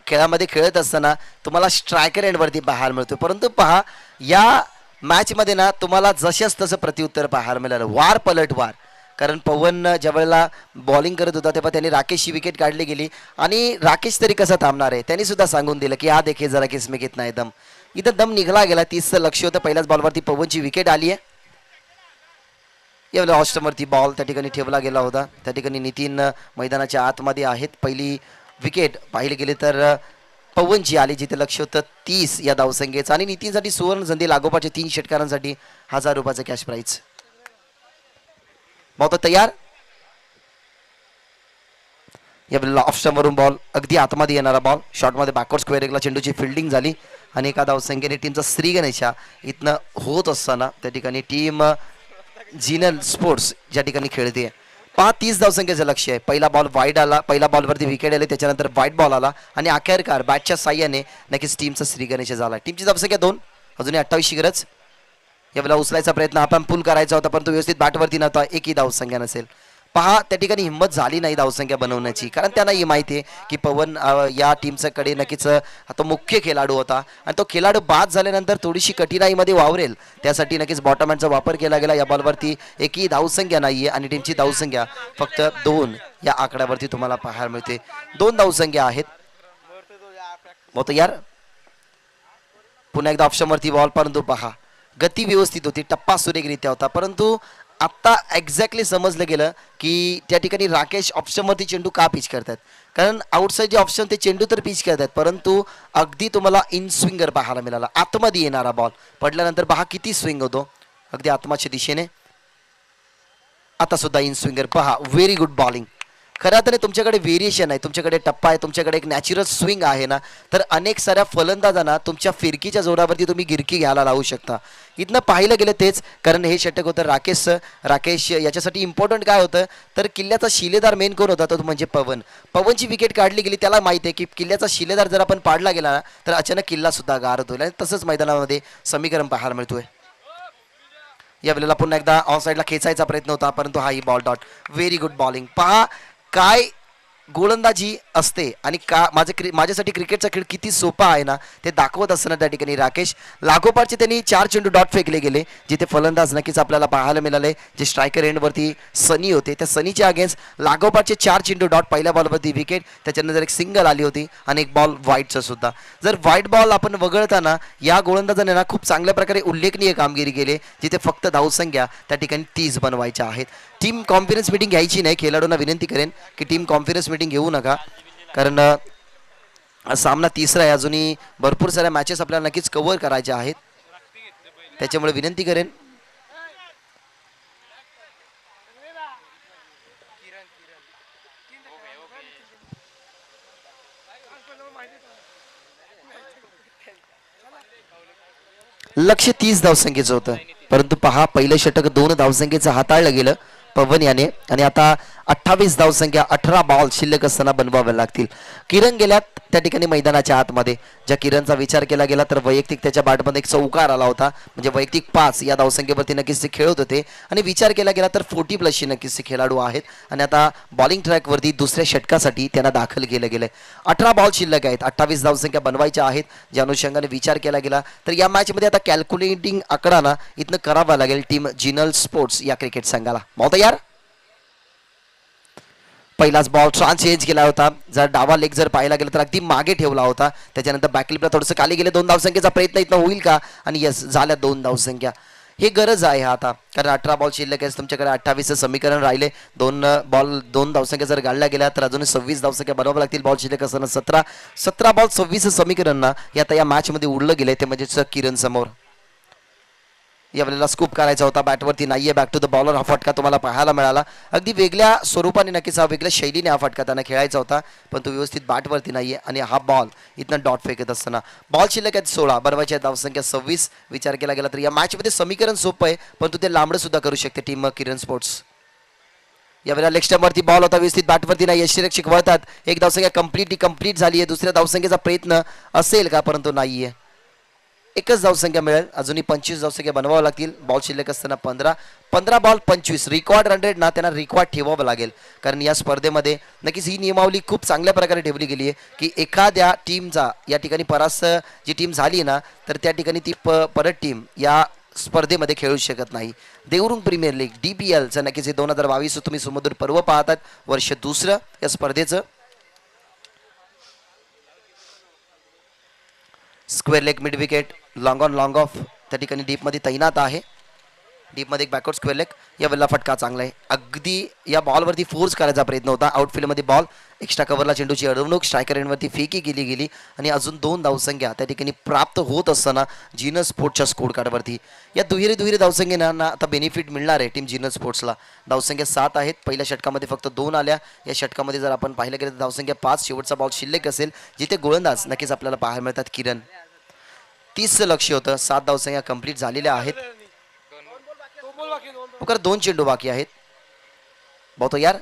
खेळामध्ये खेळत असताना तुम्हाला स्ट्रायकर एंडवरती पाहायला मिळतो, परंतु पहा या मॅचमध्ये ना तुम्हाला जशाच तसं प्रत्युत्तर पाहायला मिळालं. वार पलट वार. कारण पवन ज्या वेळेला बॉलिंग करत होता तेव्हा त्यांनी राकेशची विकेट काढली गेली, आणि राकेश तरी कसा थांबणार आहे. त्यांनी सुद्धा सांगून दिलं की हा देखे जरा किस में कितना है दम. इथं दम निघाला गेला. 30चं लक्ष होतं. पहिल्याच बॉलवरती पवनची विकेट आली आहे. यावेळेला ऑस्टमवरती बॉल त्या ठिकाणी ठेवला गेला होता. त्या ठिकाणी नितीन मैदानाच्या आतमध्ये आहेत. पहिली विकेट पाहिले गेले तर पवनची आली, जिथे लक्ष होतं 30 या धावसंख्येचं. आणि नितीनसाठी सुवर्ण संधी लागोपाठच्या 3 षटकारांसाठी 1000 रुपयाचं कॅश प्राईज. बहुत तयार. यावेळेला ऑफस्टमवरून बॉल अगदी आतमध्ये येणारा बॉल. शॉटमध्ये बॅकवर्ड स्क्वेअर एकला चेंडूची फिल्डिंग झाली, आणि एका धावसंख्येने टीमचा श्रीगणेशा इथनं होत असताना त्या ठिकाणी टीम जिनल स्पोर्ट्स ज्या ठिकाणी खेळते. 30 धावसंख्येचं लक्ष आहे. पहिला बॉल वाईड आला, पहिला बॉलवरती विकेट आले, त्याच्यानंतर व्हाईट बॉल आला, आणि अखेरकार बॅटच्या साह्याने नक्कीच टीमचा श्रीगणेश झाला. टीमची धावसंख्या 2, अजूनही 28ची गरज. यावेळेला उचलायचा प्रयत्न आपण पूल करायचा होता, परंतु व्यवस्थित बॅटवरती नव्हता. एकही धावसंख्या नसेल. पहा त्या ठिकाणी हिंमत झाली नाही धावसंख्या बनवण्याची, कारण त्यांना ही माहिती आहे की पवन या टीमच्या कडे नक्कीच तो मुख्य खेळाडू होता, आणि तो खेळाडू बाद झाल्यानंतर थोडीशी कठीणाईमध्ये वावरेल त्यासाठी नक्कीच बॉटमहँडचा वापर केला गेला. या बॉलवरती एकही धावसंख्या नाहीये, आणि टीमची धावसंख्या फक्त 2 या आकड्यावरती तुम्हाला पाहायला मिळते. 2 धावसंख्या आहेत. मग यार पुन्हा एकदा ऑप्शनवरती बॉल, परंतु पहा गती व्यवस्थित होती, टप्पा सुरेखरित्या होता, परंतु आत्ता एक्झॅक्टली समजलं गेलं की त्या ठिकाणी राकेश ऑप्शनवरती चेंडू का पिच करतात. कारण आउटसाईड जे ऑप्शन ते चेंडू तर पिच करतात, परंतु अगदी तुम्हाला इन स्विंगर पाहायला मिळाला. आतमध्ये येणारा बॉल पडल्यानंतर पहा किती स्विंग होतो अगदी आत्माच्या दिशेने. आता सुद्धा इन स्विंगर पहा. Very good bowling. खऱ्या अर्थाने तुमच्याकडे व्हेरिएशन आहे, तुमच्याकडे टप्पा आहे, तुमच्याकडे एक नॅचरल स्विंग आहे ना, तर अनेक साऱ्या फलंदाजांना तुमच्या फिरकीच्या जोरावरती तुम्ही गिरकी घ्यायला लावू शकता. इथनं पाहिलं गेलं तेच, कारण हे षटक होतं राकेश याच्यासाठी इम्पॉर्टंट काय होतं तर किल्ल्याचा शिलेदार मेन कोण होता तो म्हणजे पवनची विकेट काढली गेली. त्याला माहिती आहे की किल्ल्याचा शिलेदार जर आपण पाडला गेला ना तर अचानक किल्ला सुद्धा गारत होईल आणि तसंच मैदानामध्ये समीकरण पाहायला मिळतोय. या वेळेला पुन्हा एकदा ऑन साईडला खेचायचा प्रयत्न होता, परंतु हा ही ball dot. Very good bowling. पहा काय गोलंदाजी असते आणि माझ्यासाठी क्रिकेटचा खेळ किती सोपा आहे ना ते दाखवत असताना त्या ठिकाणी राकेश लागोपाठचे त्यांनी 4 चेंडू डॉट फेकले गेले, जिथे फलंदाज नक्कीच आपल्याला पाहायला मिळाले. जे स्ट्रायकर एंडवरती सनी होते त्या सनीच्या अगेन्स्ट लागोपाठचे 4 चेंडू डॉट. पहिल्या बॉलवरती विकेट, त्याच्यानंतर एक सिंगल आली होती आणि एक बॉल व्हाईटचा सुद्धा. जर व्हाईट बॉल आपण वगळताना या गोलंदाजाने ना खूप चांगल्या प्रकारे उल्लेखनीय कामगिरी केली, जिथे फक्त धावसंख्या त्या ठिकाणी 30 बनवायच्या आहेत. टीम कॉन्फरन्स मीटिंग घ्यायची नाही. खेळाडूंना विनंती करेन की टीम कॉन्फरन्स मीटिंग घेऊ नका, कारण सामना तिसरा आहे. अजूनही भरपूर साऱ्या मॅचेस आपल्याला नक्कीच कव्हर करायच्या आहेत, त्याच्यामुळे विनंती करेन. लक्ष 30 धावसंख्येचं होतं, परंतु पहा पहिलं षटक 2 धावसंख्येचं हाताळलं गेलं पवन याने आणि आता 28 धावसंख्या 18 बॉल शिल्लक असताना बनवाव्या लागतील. किरण गेल्यात त्या ठिकाणी मैदानाच्या आतमध्ये. ज्या किरणचा विचार केला गेला तर वैयक्तिक त्याच्या बॅटमध्ये एक चौकार आला होता, म्हणजे वैयक्तिक 5 या धावसंख्येवरती नक्कीच ते खेळत होते आणि विचार केला गेला तर 40+ नक्कीच ते खेळाडू आहेत आणि आता बॉलिंग ट्रॅकवरती दुसऱ्या षटकासाठी त्यांना दाखल केलं गेलं. 18 बॉल शिल्लक आहेत, 28 धावसंख्या बनवायच्या आहेत. ज्या अनुषंगाने विचार केला गेला तर या मॅचमध्ये आता कॅल्क्युलेटिंग आकडा ना इथनं करावा लागेल टीम जिनल स्पोर्ट्स या क्रिकेट संघाला. मग तयार. पहिलाच बॉल ट्रान्स चेंज केला होता. जर डावा लेग जर पाहायला गेला तर अगदी मागे ठेवला होता, त्याच्यानंतर बॅकलिपला थोडंसं खाली गेले. 2 धावसंख्येचा प्रयत्न इथं होईल का, आणि यस झाल्या 2 धावसंख्या. हे गरज आहे आता, कारण 18 बॉल शिल्लक आहे, तुमच्याकडे 28चं समीकरण राहिले. 2 धावसंख्या जर गाळल्या गेल्या तर अजून 26 धावसंख्या बनवावं लागतील. बॉल शिल्लक असताना 17 बॉल 26 समीकरण ना हे आता या मॅचमध्ये उडलं गेलंय, ते म्हणजे किरण समोर. या वेळेला स्कूप करायचा होता, बॅटवरती नाहीये. बॅक टू द बॉलर हा फटका तुम्हाला पाहायला मिळाला. अगदी वेगळ्या स्वरूपाने नक्कीच वेगळ्या शैलीने हा फटका त्यांना खेळायचा होता, पण तो व्यवस्थित बॅटवरती नाहीये आणि हा बॉल इथनं डॉट फेकत असताना बॉल शिल्लक आहेत 16, बनवायची धावसंख्या 26. विचार केला गेला तर या मॅचमध्ये समीकरण सोपं आहे, परंतु ते लांबडं सुद्धा करू शकते टीम किरण स्पोर्ट्स. यावेळेला लेग स्टंपवरती बॉल होता, व्यवस्थित बॅटवरती नाही. यष्टीरक्षक वळतात. एक धावसंख्या कंप्लीट झाली आहे. दुसऱ्या धावसंख्येचा प्रयत्न असेल का, परंतु नाहीये. एकच धावसंख्या मिळेल. अजूनही 25 धावसंख्या बनवावं लागतील. बॉल शिल्लक असताना 15 बॉल 25. रेकॉर्ड 100 ना त्यांना रेकॉर्ड ठेवावं लागेल, कारण या स्पर्धेमध्ये नक्कीच ही नियमावली खूप चांगल्या प्रकारे ठेवली गेली आहे की एखाद्या टीमचा या ठिकाणी परास्त जी टीम झाली ना तर त्या ठिकाणी ती परत टीम या स्पर्धेमध्ये खेळू शकत नाही. देवरुंग प्रीमियर लीग DPLचं नक्कीच हे 2022 तुम्ही सुमधुर पर्व पाहतात, वर्ष दुसरं या स्पर्धेचं. Square leg mid wicket, long on long of त्या ठिकाणी डीपमध्ये तैनात आहे. डीपमध्ये एक बॅकवर्ड स्क्वेअर लेग. या वेळेला फटका चांगला आहे. अगदी या बॉलवरती फोर्स करायचा प्रयत्न होता. आउटफील्डमध्ये बॉल, एक्स्ट्रा कव्हरला चेंडूची अडवणूक, स्ट्रायकर एंडवरती फेकी केली गेली आणि अजून 2 धावसंख्या त्या ठिकाणी प्राप्त होत असताना जिनल स्पोर्ट्सच्या स्कोर कार्डवरती या दुहेरी धावसंख्येना आता बेनिफिट मिळणार आहे टीम जिनल स्पोर्ट्सला. धावसंख्या 7 आहेत. पहिल्या षटकामध्ये फक्त 2 आल्या. या षटकामध्ये जर आपण पाहिलं गेलं तर धावसंख्या 5. शेवटचा बॉल शिल्लक असेल, जिथे गोलंदाज नक्कीच आपल्याला पाहायला मिळतात किरण. 30चं लक्ष होतं. 7 धावसंख्या कंप्लीट झालेल्या आहेत. 2 चेंडू बाकी आहेत. बहुत यार.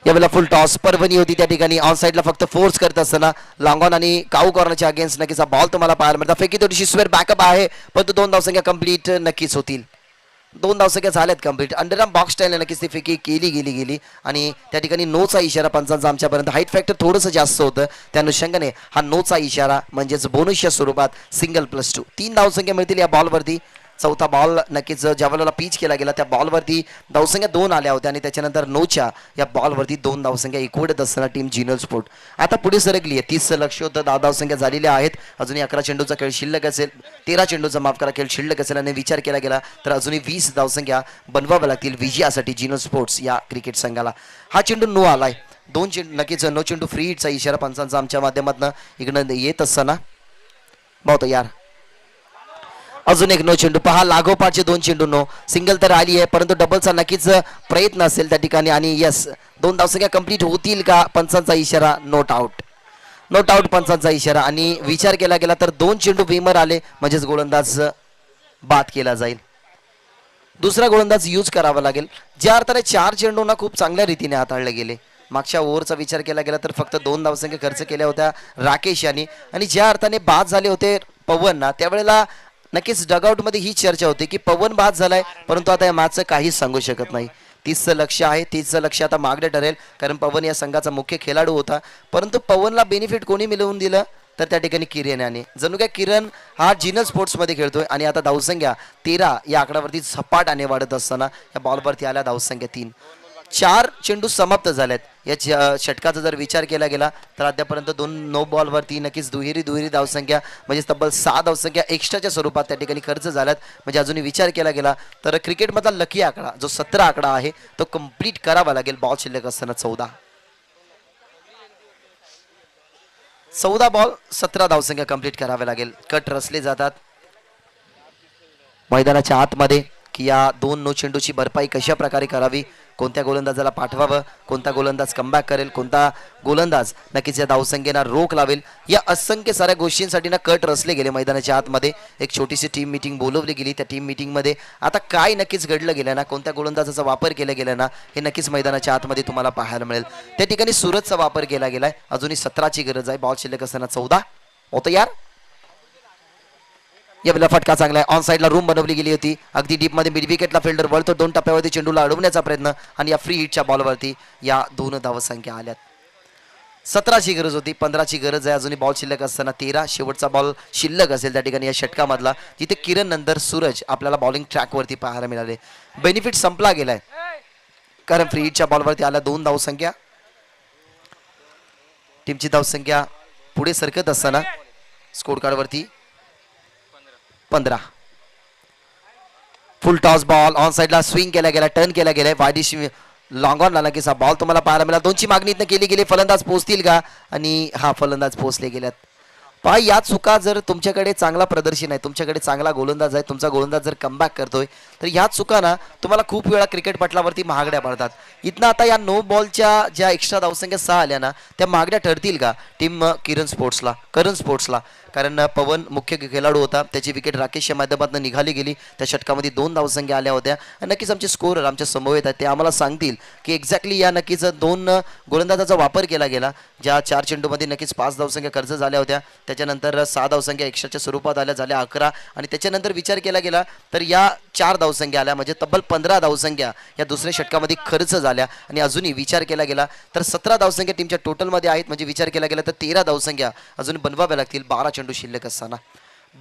यावेळेला फुल टॉस परभणी होती त्या ठिकाणी. ऑन साईडला फक्त फोर्स करत असताना लॉंगॉन आणि काऊ कॉर्नरच्या अगेन्स्ट नक्कीच बॉल तुम्हाला पाहायला मिळतात. फेकी थोडीशी स्वेअर बॅकअप आहे, परंतु 2 धावसंख्या कंप्लीट नक्कीच होतील. 2 धावसंख्या झाल्यात कंप्लीट. अंडरआर्म बॉक्स स्टाईलने नक्कीच ती फेकी केली गेली आणि त्या ठिकाणी नोचा इशारा पंचांचा आमच्यापर्यंत. हाईट फॅक्टर थोडंसं जास्त होतं, त्या अनुषंगाने हा नोचा इशारा म्हणजेच बोनसच्या स्वरूपात सिंगल +2. 3 धावसंख्या मिळतील या बॉलवरती. चौथा बॉल नक्कीच ज्या वेळेला पिच केला गेला त्या बॉलवरती धावसंख्या 2 आल्या होत्या आणि त्याच्यानंतर 9च्या या बॉलवरती 2 धावसंख्या एकवटत असताना टीम जिनल स्पोर्ट आता पुढे सरकली आहे. 30चं लक्ष होतं. 10 धावसंख्या झालेल्या आहेत. अजूनही 11 चेंडूचा खेळ शिल्लक असेल, 13 चेंडूचा माफ करा खेळ शिल्लक असेल आणि विचार केला गेला तर अजूनही 20 धावसंख्या बनवाव्या लागतील विजयासाठी जिनल स्पोर्ट्स या क्रिकेट संघाला. हा चेंडू नो आलाय. 2 चेंडू नक्कीच नो चेंडू फ्री हिटचा इशारा पंचांचा आमच्या माध्यमातून इकडं येत असताना. बहुत यार अजून एक नो चेंडू पहा, लागोपाठचे 2 चेंडू नो. सिंगल तर आली आहे परंतु डबलचा नक्कीच प्रयत्न असेल त्या ठिकाणी. आणि यस, 2 धावसंख्या कंप्लीट होतील का? पंचांचा इशारा नोट आउट. नोट आउट पंचांचा इशारा. आणि विचार केला गेला तर 2 चेंडू भीमर आले म्हणजेच गोलंदाज बाद केला जाईल. दुसरा गोलंदाज यूज करावा लागेल. ज्या अर्थाने 4 चेंडूंना खूप चांगल्या रीतीने हाताळले गेले. मागच्या ओव्हरचा विचार केला गेला तर फक्त 2 धावसंख्या खर्च केल्या होत्या राकेश यांनी. आणि ज्या अर्थाने बाद झाले होते पवनना, त्यावेळेला नक्कीच डगआउटमध्ये ही चर्चा होती की पवन बाद झालाय परंतु आता या मॅचचं काहीच सांगू शकत नाही. 30चं लक्ष आहे, 30चं लक्ष आता मागणे ठरेल कारण पवन या संघाचा मुख्य खेळाडू होता. परंतु पवनला बेनिफिट कोणी मिळवून दिलं तर त्या ठिकाणी किरण याने. जणू काय किरण हा जिनल स्पोर्ट्समध्ये खेळतोय. आणि आता धावसंख्या 13 या आकड्यावरती झपाट्याने वाढत असताना या बॉलवरती आल्या धावसंख्या 3. 4 चेंडू समाप्त झालेत. या षटकाचा जर विचार केला गेला तर अद्यापर्यंत 2 नो बॉलवरती नक्कीच दुहेरी धावसंख्या म्हणजे तब्बल 6 धावसंख्या एक्स्ट्राच्या स्वरूपात त्या ठिकाणी खर्च झाल्यात. म्हणजे अजूनही विचार केला गेला तर क्रिकेटमधला लकी आकडा जो 17 आकडा आहे तो कंप्लीट करावा लागेल. बॉल शिल्लक असताना 14 बॉल 17 धावसंख्या कंप्लीट कराव्या लागेल. कट रचले जातात मैदानाच्या आतमध्ये की या 2 नो चेंडूची भरपाई कशा प्रकारे करावी, कोणत्या गोलंदाजाला पाठवावं, कोणता गोलंदाज कमबॅक करेल, कोणता गोलंदाज नक्कीच या धावसंख्येला रोख लावेल. या असंख्य साऱ्या गोष्टींसाठी ना कट रचले गेले मैदानाच्या आतमध्ये. एक छोटीशी टीम मीटिंग बोलवली गेली. त्या टीम मीटिंगमध्ये आता काय नक्कीच घडलं गेलं ना, कोणत्या गोलंदाजाचा वापर केला गेला ना, हे नक्कीच मैदानाच्या आतमध्ये तुम्हाला पाहायला मिळेल. त्या ठिकाणी सूरजचा वापर केला गेलाय. अजूनही 17ची गरज आहे. बॉल शिल्लक असताना 14 होतं यार. या बेला फटका चांगला आहे. ऑन साईडला रूम बनवली गेली होती. अगदी डीप मध्ये मिड विकेटला फिल्डर वळतो. 2 टप्प्यावरती चेंडूला अडवण्याचा प्रयत्न आणि या फ्री हिटच्या बॉलवरती या 2 धावसंख्या आल्यात. 17ची गरज होती, 15ची गरज आहे. अजूनही बॉल शिल्लक असताना 13 शेवटचा बॉल शिल्लक असेल त्या ठिकाणी या षटकामधला, जिथे किरण नंतर सूरज आपल्याला बॉलिंग ट्रॅकवरती पाहायला मिळाले. बेनिफिट संपला गेलाय कारण फ्री हिटच्या बॉलवरती आल्या 2 धावसंख्या. टीमची धावसंख्या पुढे सरकत असताना स्कोर कार्डवरती 15. फुल टॉस बॉल ऑन साइडला स्विंग केला गेला, टर्न केला गेलाय. वायडिश लॉंग ऑन ला नक्कीच हा बॉल तुम्हाला पाहायला मिळाला. 2ची मागणी इथनं केली गेली. फलंदाज पोहोचतील का? आणि हा फलंदाज पोहोचले गेल्यात. पहा, या चुका जर तुमच्याकडे चांगला प्रदर्शन आहे, तुमच्याकडे चांगला गोलंदाज आहे, तुमचा गोलंदाज जर कमबॅक करतोय तर या चुका ना तुम्हाला खूप वेळा क्रिकेट पटलावरती महागड्या पडतात. इथनं आता या नो बॉलच्या ज्या एक्स्ट्रा धावसंख्या 6 आल्या ना त्या महागड्या ठरतील का टीम करण स्पोर्ट्सला? कारण पवन मुख्य खेळाडू होता. त्याची विकेट राकेशच्या माध्यमातून निघाली गेली. त्या षटकामध्ये 2 धावसंख्या आल्या होत्या. नक्कीच आमचे स्कोरर आमच्या समवेत आहेत, ते आम्हाला सांगतील की एक्झॅक्टली या नक्कीच 2 गोलंदाजाचा वापर केला गेला. ज्या 4 चेंडूमध्ये नक्कीच 5 धावसंख्या खर्च झाल्या होत्या. त्याच्यानंतर 6 धावसंख्या एक्स्ट्राच्या स्वरूपात झाल्या 11. आणि त्याच्यानंतर विचार केला गेला तर या 4 धावसंख्या आल्या म्हणजे तब्बल 15 धावसंख्या या दुसऱ्या षटकामध्ये खर्च झाल्या. आणि अजूनही विचार केला गेला तर 17 धावसंख्या टीमच्या टोटलमध्ये आहेत. म्हणजे विचार केला गेला तर 13 धावसंख्या अजून बनवाव्या लागतील. 12 चेंडू शिल्लक असताना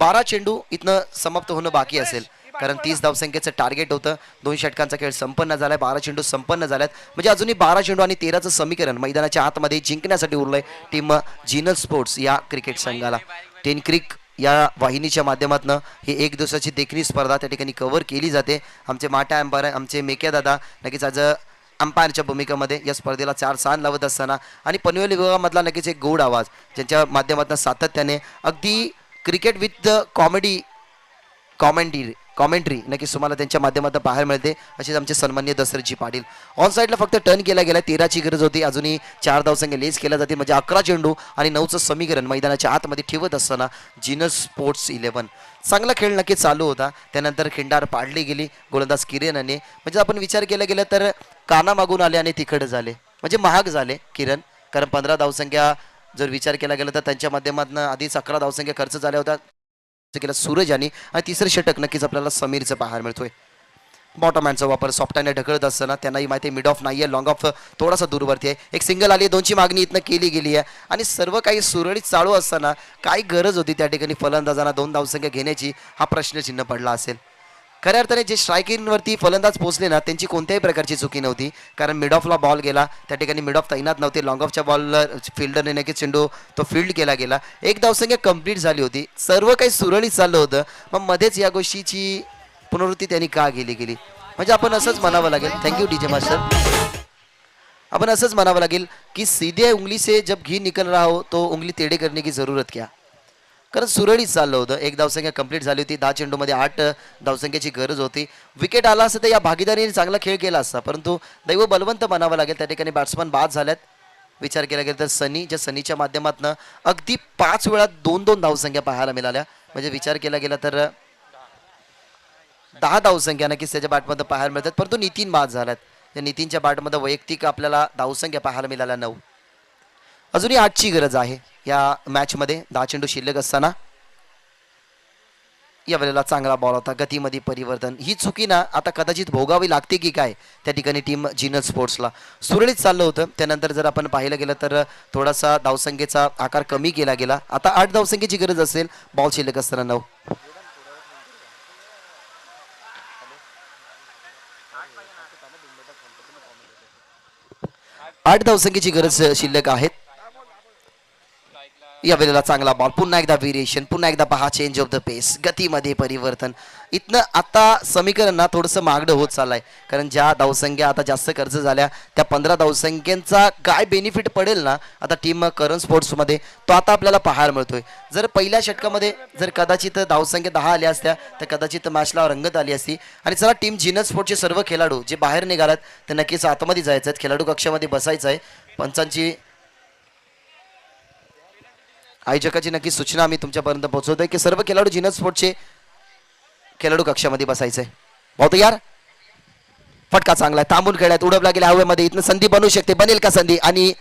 12 चेंडू इथनं समाप्त होणं बाकी असेल कारण 30 धावसंख्येचं टार्गेट होतं. 2 षटकांचा खेळ संपन्न झालाय. 12 चेंडू संपन्न झाल्यात म्हणजे अजूनही 12 चेंडू आणि 13चं समीकरण मैदानाच्या आतमध्ये जिंकण्यासाठी उरलंय टीम जिनल स्पोर्ट्स या क्रिकेट संघाला. 10 क्रिक या वाहिनीच्या माध्यमातून ही 1 दिवसाची देखणी स्पर्धा त्या ठिकाणी कव्हर केली जाते. आमचे माटा अंपायर आमचे मेक्या दादा नक्कीच आज अंपायरच्या भूमिकेमध्ये या स्पर्धेला 4 सान लावत असताना आणि पनवेल विभागामधला नक्कीच एक गोड आवाज ज्यांच्या माध्यमातून सातत्याने अगदी क्रिकेट विथ कॉमेंट्री नक्कीच तुम्हाला त्यांच्या माध्यमातून पाहायला मिळते. असेच आमचे सन्माननीय दशरथजी पाटील. ऑन साईडला फक्त टर्न केला गेला. 13ची गरज होती. अजूनही 4 धावसंख्या लेस केल्या जाते म्हणजे 11 चेंडू आणि 9चं समीकरण मैदानाच्या आतमध्ये ठेवत असताना जिनल स्पोर्ट्स 11 चांगला खेळ नक्कीच चालू होता. त्यानंतर खिंडार पाडली गेली गोलंदाज किरणने. म्हणजे आपण विचार केला गेला तर काना मागून आले आणि तिखट झाले म्हणजे महाग झाले किरण. कारण 15 धावसंख्या जर विचार केला गेला तर त्यांच्या माध्यमातून आधीच 11 धावसंख्या खर्च झाल्या होत्या केला सूरज यांनी. आणि तिसरं षटक नक्कीच आपल्याला समीरचं पाहायला मिळतोय. बॉटम हँडचा वापर सॉफ्टहँड ढकलत असताना त्यांनाही माहिती आहे मिड ऑफ नाही आहे, लॉंग ऑफ थोडासा दूरवरती आहे. एक सिंगल आली आहे. 2ची मागणी इथनं केली गेली आहे आणि सर्व काही सुरळीत चालू असताना काय गरज होती त्या ठिकाणी फलंदाजांना 2 धावसंख्या घेण्याची हा प्रश्नचिन्ह पडला असेल. खऱ्या अर्थाने जे स्ट्रायकिंगवरती फलंदाज पोहोचले ना त्यांची कोणत्याही प्रकारची चुकी नव्हती कारण मिड ऑफला बॉल गेला. त्या ठिकाणी मिड ऑफ तैनात नव्हते. लॉंग ऑफच्या बॉलला फिल्डरने नक्कीच चेंडू तो फील्ड केला गेला. 1 धावसंख्या कंप्लीट झाली होती. सर्व काही सुरळीत चाललं होतं. मग मध्येच या गोष्टीची पुनरावृत्ती त्यांनी का गेली म्हणजे आपण असंच म्हणावं लागेल. Thank you DJ master. अपन असंच म्हणावं लागेल की सीधे उंगली से जब घी निकल रहा हो तो उंगली टेढ़े करने की जरूरत क्या. कारण सुरळीत चाललं होतं. एक धावसंख्या कंप्लीट झाली होती. 10 चेंडूमध्ये 8 धावसंख्येची गरज होती. विकेट आला असता तर या भागीदारीने चांगला खेळ केला असता, परंतु दैव बलवंत म्हणावं लागेल. त्या ठिकाणी बॅट्समन बाद झाल्यात. विचार केला गेला तर सनीच्या माध्यमातून अगदी 5 वेळा 2-2 धावसंख्या पाहायला मिळाल्या. म्हणजे विचार केला गेला तर 10 धावसंख्या नक्कीच त्याच्या बॅटमध्ये पाहायला मिळतात, परंतु नितीन बाद झाल्यात. या नितीनच्या बॅटमध्ये वैयक्तिक आपल्याला धावसंख्या पाहायला मिळाल्या 9. अजूनही 8ची गरज आहे या मॅचमध्ये. 10 चेंडू शिल्लक असताना या वेळेला चांगला बॉल होता. गतीमध्ये परिवर्तन, ही चुकी ना आता कदाचित भोगावी लागते की काय त्या ठिकाणी टीम जिनल स्पोर्ट्सला. सुरळीत चाललं होतं. त्यानंतर जर आपण पाहिलं गेलं तर थोडासा धावसंख्येचा आकार कमी केला गेला. आता 8 धावसंख्येची गरज असेल. बॉल शिल्लक असताना 9. 8 धावसंख्येची गरज शिल्लक आहेत. या वेळेला चांगला बॉल, पुन्हा एकदा व्हेरिएशन, पुन्हा एकदा पहा चेंज ऑफ द पेस, गतीमध्ये परिवर्तन. इथनं आता समीकरण ना थोडंसं मागडं होत चाललंय, कारण ज्या धावसंख्या आता जास्त खर्च झाल्या त्या 15 धावसंख्यांचा काय बेनिफिट पडेल ना आता टीम करण स्पोर्ट्समध्ये, तो आता आपल्याला पाहायला मिळतोय. जर पहिल्या षटकामध्ये जर कदाचित धावसंख्या 10 आल्या असत्या तर कदाचित मॅचला रंगत आली असती. आणि चला टीम जिनल स्पोर्ट्सचे सर्व खेळाडू जे बाहेर निघालात ते नक्कीच आतमध्ये जायचं आहे, खेळाडू कक्षामध्ये बसायचं आहे. पंचांची आयोजकाची नक्की सूचना आम्ही तुमच्यापर्यंत पोहोचवतोय की सर्व खेळाडू जिनल स्पोर्ट्सचे खेळाडू कक्षामध्ये बसायचंय. भाऊ यार फटका चांगला आहे, थांबून खेळायत, उडवला गेला हवेमध्ये. इथनं संधी बनू शकते, बनेल का संधी? आणि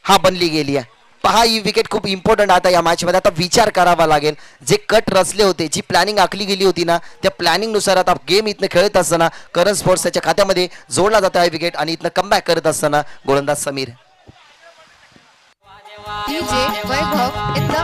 हा बनली गेली आहे. पहा ही विकेट खूप इम्पॉर्टंट आता या मॅचमध्ये. आता विचार करावा लागेल, जे कट रचले होते, जी प्लॅनिंग आखली गेली होती ना त्या प्लॅनिंग नुसार आता गेम इथनं खेळत असताना करण स्पोर्ट्स त्याच्या खात्यामध्ये जोडला जात आहे विकेट. आणि इथनं कमबॅक करत असताना गोलंदाज Sameer. DJ Vaibhav in the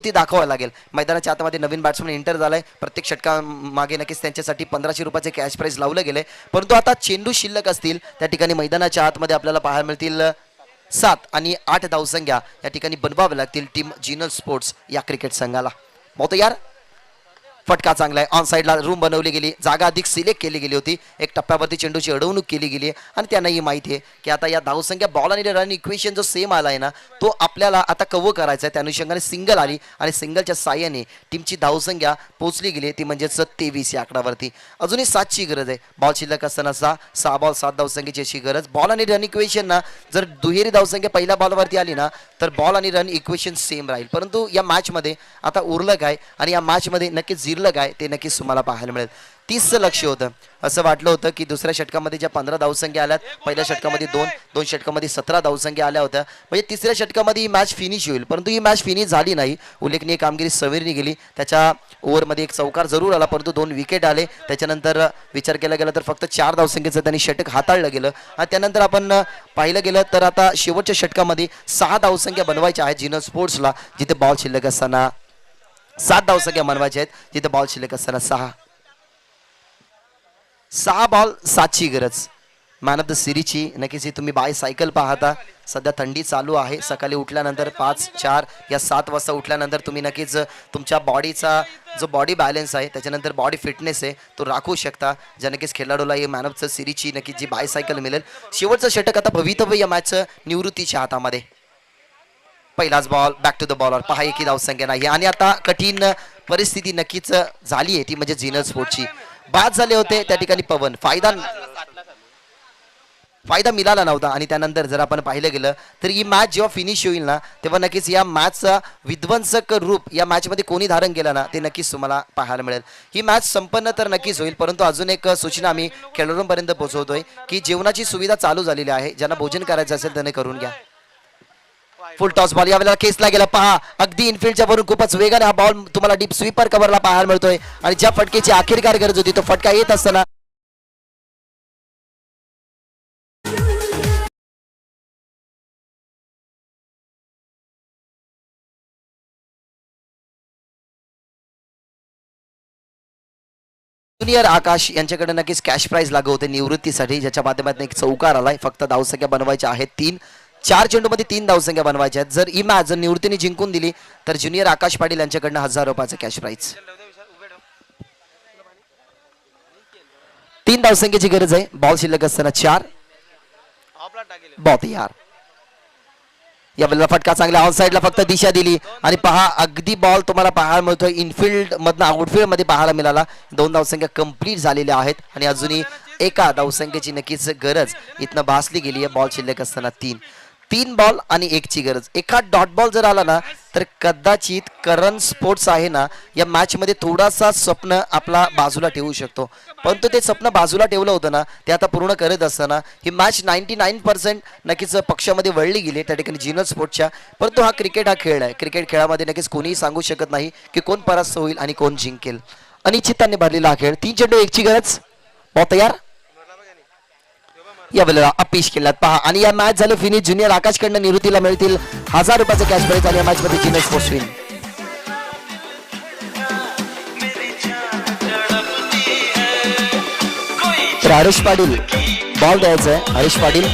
ती दाखवायला लागेल. मैदानाच्या आतमध्ये नवीन बॅट्समन एंटर झालाय. प्रत्येक षटका मागे नक्कीच त्यांच्यासाठी 1500 रुपयाचे कॅश प्राइज लावलं गेले, परंतु आता चेंडू शिल्लक असतील त्या ठिकाणी मैदानाच्या आतमध्ये आपल्याला पाहायला मिळतील 7 आणि 8 धावसंख्या या ठिकाणी बनवाव्या लागतील टीम जिनल स्पोर्ट्स या क्रिकेट संघाला. बहुत यार फटका चांगला आहे. ऑन साईडला रूम बनवली गेली, जागा अधिक सिलेक्ट केली गेली होती. एक टप्प्यावरती चेंडूची अडवणूक केली गेली आणि त्यांनाही माहिती आहे की आता या धावसंख्या बॉल आणि रन इक्वेशन जो सेम आला आहे ना तो आपल्याला आता कव्हर करायचा आहे. त्या अनुषंगाने सिंगल आली आणि सिंगलच्या साह्याने टीमची धावसंख्या पोहोचली गेली ती म्हणजेच 23 या आकडावरती. अजूनही 7ची गरज आहे. बॉल शिल्लक असताना 6 बॉल 7 धावसंख्येची अशी गरज. बॉल आणि रन इक्वेशन ना जर दुहेरी धावसंख्या पहिल्या बॉलवरती आली ना तर बॉल आणि रन इक्वेशन सेम राहील, परंतु या मॅचमध्ये आता उरलं काय आणि या मॅचमध्ये नक्कीच जिरलं काय ते नक्कीच तुम्हाला पाहायला मिळेल. 30चं लक्ष होतं. असं वाटलं होतं की दुसऱ्या षटकामध्ये ज्या 15 धावसंख्या आल्यात, पहिल्या षटकामध्ये 2 षटकामध्ये 17 धावसंख्या आल्या होत्या, म्हणजे तिसऱ्या षटकामध्ये ही मॅच फिनिश होईल, परंतु ही मॅच फिनिश झाली नाही. उल्लेखनीय कामगिरी समीरने गेली. त्याच्या ओव्हरमध्ये एक चौकार जरूर आला, परंतु 2 विकेट आले. त्याच्यानंतर विचार केला गेला तर फक्त 4 धावसंख्येचं त्यांनी षटक हाताळलं गेलं. आणि त्यानंतर आपण पाहिलं गेलं तर आता शेवटच्या षटकामध्ये 6 धावसंख्या बनवायच्या आहेत जिनल स्पोर्ट्सला, जिथे बॉल शिल्लक असताना 7 धावसंख्या बनवायच्या आहेत, जिथे बॉल शिल्लक असताना 6 बॉल 7ची गरज. मॅन ऑफ द सिरीजची नक्कीच ही तुम्ही बाय सायकल पाहता. सध्या थंडी चालू आहे. सकाळी उठल्यानंतर 5, 4 या 7 वाजता उठल्यानंतर तुम्ही नक्कीच तुमच्या बॉडीचा जो बॉडी बॅलन्स आहे त्याच्यानंतर बॉडी फिटनेस आहे तो राखू शकता, ज्या नक्कीच खेळाडूला ही मॅन ऑफ द सिरीजची नक्कीच जी बाय सायकल मिळेल. शेवटचं षटक आता भवितव्य या मॅचचं निवृत्तीच्या हातामध्ये. पहिलाच ball back to the bowler. पहा एकी धावसंख्या नाही आणि आता कठीण परिस्थिती नक्कीच झाली आहे ती म्हणजे जिनल स्पोर्ट्सची. बाद झाले होते त्या ठिकाणी पवन. फायदा मिळाला नव्हता. आणि त्यानंतर जर आपण पाहिलं गेलं तर ही मॅच जेव्हा फिनिश होईल ना तेव्हा नक्कीच या मॅचचा विध्वंसक रूप या मॅचमध्ये कोणी धारण केलं ना ते नक्कीच तुम्हाला पाहायला मिळेल. ही मॅच संपन्न तर नक्कीच होईल, परंतु अजून एक सूचना आम्ही खेळाडूंपर्यंत पोहोचवतोय की जेवणाची सुविधा चालू झालेली आहे. ज्यांना भोजन करायचं असेल त्याने करून घ्या. फुल टॉस बॉल यावेळेला केसला गेला पहा अगदी इनफिल्डच्या वरून खूपच वेगाने हा बॉल तुम्हाला डीप स्वीपर कव्हरला पाहायला मिळतोय आणि ज्या फटकेची आखिरकार गरज होती तो फटका येत असताना ज्युनियर आकाश यांच्याकडे नक्कीच कॅश प्राइज लागू होते निवृत्तीसाठी ज्याच्या माध्यमातून एक चौकार आलाय फक्त धावसंख्या बनवायच्या आहेत 4 चेंडूमध्ये 3 धावसंख्या बनवायच्या आहेत जर ही मॅच जर निवृत्तीने जिंकून दिली तर ज्युनियर आकाश पाटील यांच्याकडनं 1000 रुपयाचं कॅश प्राइज 3 धावसंख्येची गरज आहे बॉल शिल्लक असताना 4 बॉल तयार यावेळेला फटका चांगला ऑन साइडला फक्त दिशा दिली आणि पहा अगदी बॉल तुम्हाला पाहायला मिळतोय इनफिल्ड मधनं आउटफिल्ड मध्ये पाहायला मिळाला 2 धावसंख्या कंप्लीट झालेल्या आहेत आणि अजूनही एका धावसंख्येची नक्कीच गरज इथनं भासली गेली आहे बॉल शिल्लक असताना 3 बॉल आणि 1 ची गरज एका डॉट बॉल जर आला ना तर कदाचित करण स्पोर्ट्स आहे ना या मॅच मध्ये थोडासा स्वप्न आपला बाजूला ठेवू शकतो परंतु ते स्वप्न बाजूला ठेवलं होतं ना ते आता पूर्ण करत असताना ही मॅच 99% नक्कीच पक्षामध्ये वळली गेली त्या ठिकाणी जिनल स्पोर्ट्सच्या परंतु हा क्रिकेट हा खेळ आहे क्रिकेट खेळामध्ये नक्कीच कोणीही सांगू शकत नाही की कोण परास्त होईल आणि कोण जिंकेल अनिश्चितताने भरलेला हा खेळ 3 चेंडू 1 ची गरज बॉल तयार यावेळेला अपीश केल्यात पहा आणि या मॅच झालं फिनिश ज्युनियर आकाशकडनं निवृत्तीला मिळतील 1000 रुपयाचं कॅश प्राइज आणि या मॅच मध्ये जिनल स्पोर्ट्स विन तर हरीश पाटील बॉल द्यायचा आहे हरीश पाटील